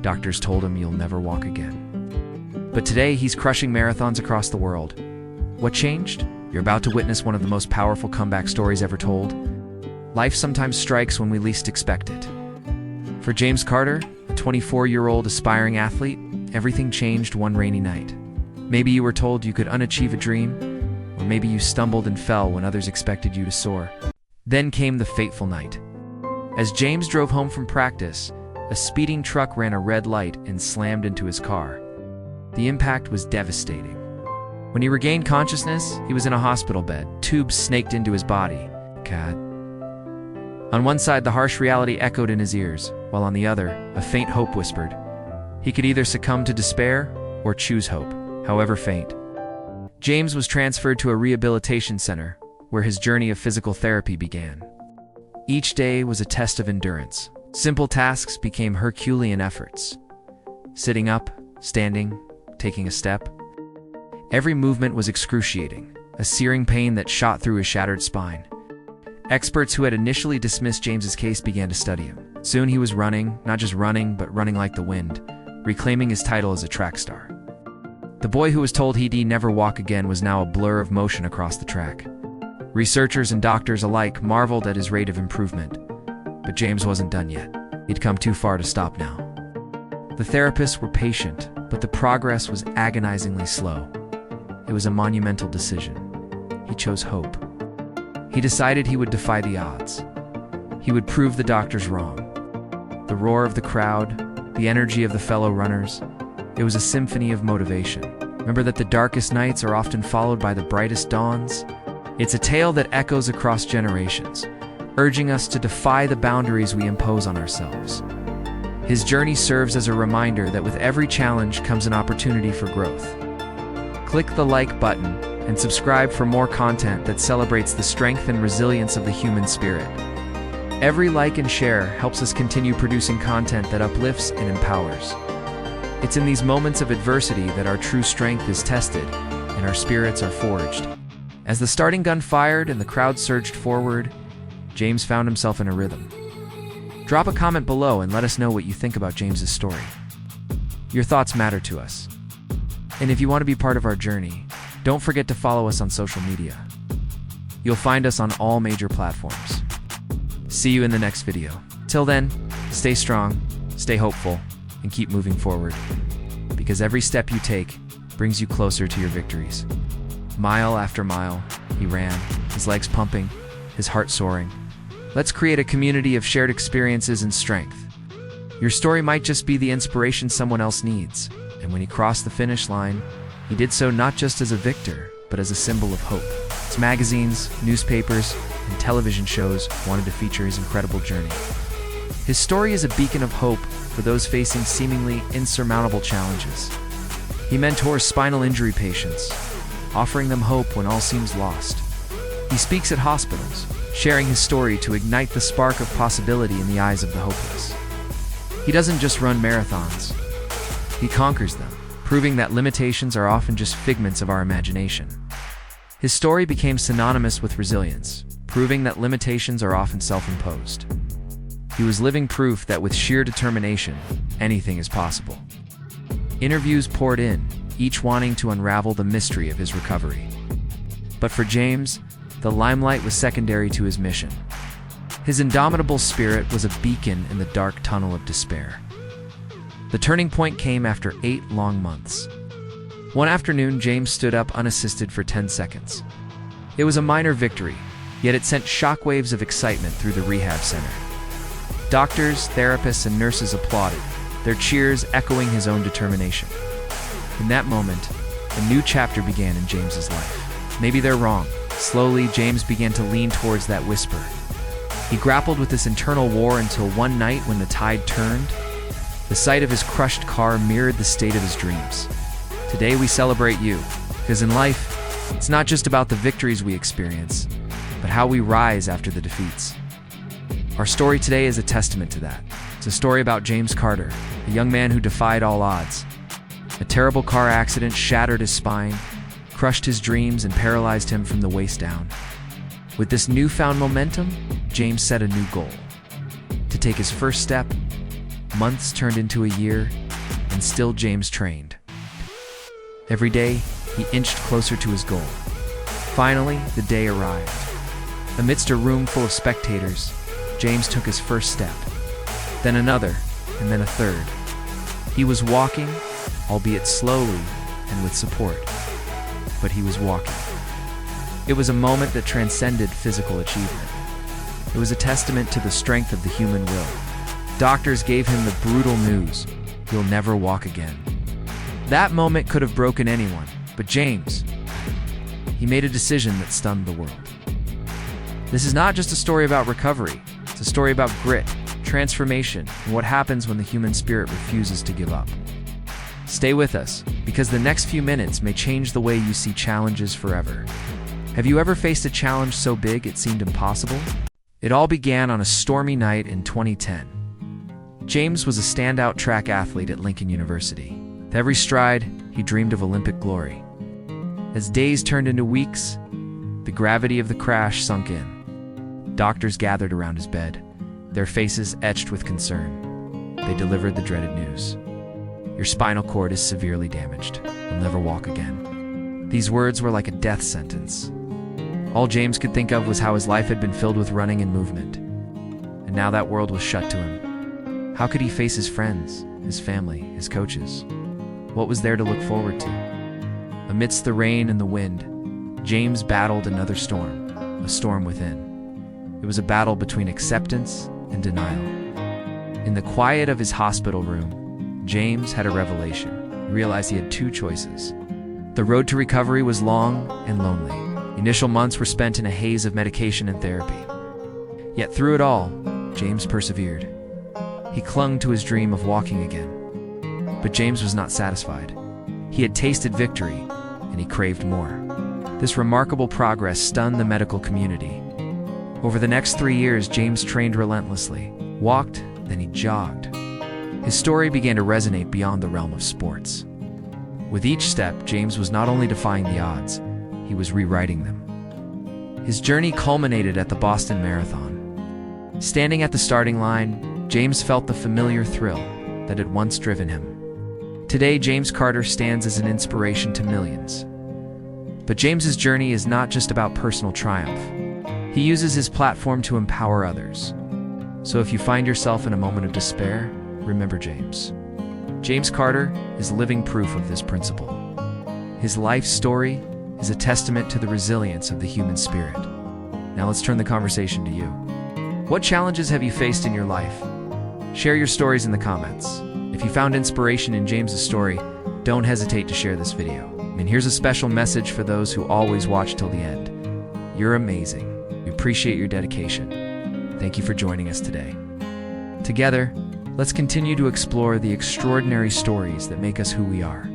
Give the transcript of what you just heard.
Doctors told him you'll never walk again. But today, he's crushing marathons across the world. What changed? You're about to witness one of the most powerful comeback stories ever told. Life sometimes strikes when we least expect it. For James Carter, a 24-year-old aspiring athlete, everything changed one rainy night. Maybe you were told you could unachieve a dream, or maybe you stumbled and fell when others expected you to soar. Then came the fateful night. As James drove home from practice, a speeding truck ran a red light and slammed into his car. The impact was devastating. When he regained consciousness, he was in a hospital bed, tubes snaked into his body. Cat. On one side, the harsh reality echoed in his ears, while on the other, a faint hope whispered. He could either succumb to despair or choose hope, however faint. James was transferred to a rehabilitation center, where his journey of physical therapy began. Each day was a test of endurance. Simple tasks became Herculean efforts. Sitting up, standing, taking a step. Every movement was excruciating, a searing pain that shot through his shattered spine. Experts who had initially dismissed James's case began to study him. Soon he was running, not just running, but running like the wind, reclaiming his title as a track star. The boy who was told he'd never walk again was now a blur of motion across the track. Researchers and doctors alike marveled at his rate of improvement. But James wasn't done yet. He'd come too far to stop now. The therapists were patient, but the progress was agonizingly slow. It was a monumental decision. He chose hope. He decided he would defy the odds. He would prove the doctors wrong. The roar of the crowd, the energy of the fellow runners, it was a symphony of motivation. Remember that the darkest nights are often followed by the brightest dawns? It's a tale that echoes across generations, urging us to defy the boundaries we impose on ourselves. His journey serves as a reminder that with every challenge comes an opportunity for growth. Click the like button and subscribe for more content that celebrates the strength and resilience of the human spirit. Every like and share helps us continue producing content that uplifts and empowers. It's in these moments of adversity that our true strength is tested and our spirits are forged. As the starting gun fired and the crowd surged forward, James found himself in a rhythm. Drop a comment below and let us know what you think about James's story. Your thoughts matter to us. And if you want to be part of our journey, don't forget to follow us on social media. You'll find us on all major platforms. See you in the next video. Till then, stay strong, stay hopeful, and keep moving forward. Because every step you take brings you closer to your victories. Mile after mile, he ran, his legs pumping, his heart soaring. Let's create a community of shared experiences and strength. Your story might just be the inspiration someone else needs. And when he crossed the finish line, he did so not just as a victor, but as a symbol of hope. As magazines, newspapers, and television shows wanted to feature his incredible journey. His story is a beacon of hope for those facing seemingly insurmountable challenges. He mentors spinal injury patients, offering them hope when all seems lost. He speaks at hospitals, sharing his story to ignite the spark of possibility in the eyes of the hopeless. He doesn't just run marathons, he conquers them, proving that limitations are often just figments of our imagination. His story became synonymous with resilience, proving that limitations are often self-imposed. He was living proof that with sheer determination, anything is possible. Interviews poured in, each wanting to unravel the mystery of his recovery. But for James, the limelight was secondary to his mission. His indomitable spirit was a beacon in the dark tunnel of despair. The turning point came after 8 long months. One afternoon, James stood up unassisted for 10 seconds. It was a minor victory, yet it sent shockwaves of excitement through the rehab center. Doctors, therapists, and nurses applauded, their cheers echoing his own determination. In that moment, a new chapter began in James's life. Maybe they're wrong. Slowly, James began to lean towards that whisper. He grappled with this internal war until one night when the tide turned, the sight of his crushed car mirrored the state of his dreams. Today we celebrate you, because in life, it's not just about the victories we experience, but how we rise after the defeats. Our story today is a testament to that. It's a story about James Carter, a young man who defied all odds. A terrible car accident shattered his spine, crushed his dreams, and paralyzed him from the waist down. With this newfound momentum, James set a new goal: to take his first step, Months turned into a year, and still James trained. Every day, he inched closer to his goal. Finally, the day arrived. Amidst a room full of spectators, James took his first step, then another, and then a third. He was walking, albeit slowly and with support, but he was walking. It was a moment that transcended physical achievement. It was a testament to the strength of the human will. Doctors gave him the brutal news: he'll never walk again. That moment could have broken anyone, but James, he made a decision that stunned the world. This is not just a story about recovery, it's a story about grit, transformation, and what happens when the human spirit refuses to give up. Stay with us, because the next few minutes may change the way you see challenges forever. Have you ever faced a challenge so big it seemed impossible? It all began on a stormy night in 2010. James was a standout track athlete at Lincoln University. With every stride, he dreamed of Olympic glory. As days turned into weeks, the gravity of the crash sunk in. Doctors gathered around his bed, their faces etched with concern. They delivered the dreaded news: your spinal cord is severely damaged. You'll never walk again. These words were like a death sentence. All James could think of was how his life had been filled with running and movement. And now that world was shut to him. How could he face his friends, his family, his coaches? What was there to look forward to? Amidst the rain and the wind, James battled another storm, a storm within. It was a battle between acceptance and denial. In the quiet of his hospital room, James had a revelation. He realized he had two choices. The road to recovery was long and lonely. The initial months were spent in a haze of medication and therapy. Yet through it all, James persevered. He clung to his dream of walking again. But James was not satisfied. He had tasted victory, and he craved more. This remarkable progress stunned the medical community. Over the next 3 years, James trained relentlessly, walked, then he jogged. His story began to resonate beyond the realm of sports. With each step, James was not only defying the odds, he was rewriting them. His journey culminated at the Boston Marathon. Standing at the starting line, James felt the familiar thrill that had once driven him. Today, James Carter stands as an inspiration to millions. But James's journey is not just about personal triumph. He uses his platform to empower others. So if you find yourself in a moment of despair, remember James. James Carter is living proof of this principle. His life story is a testament to the resilience of the human spirit. Now let's turn the conversation to you. What challenges have you faced in your life? Share your stories in the comments. If you found inspiration in James's story, don't hesitate to share this video. And here's a special message for those who always watch till the end. You're amazing. We appreciate your dedication. Thank you for joining us today. Together, let's continue to explore the extraordinary stories that make us who we are.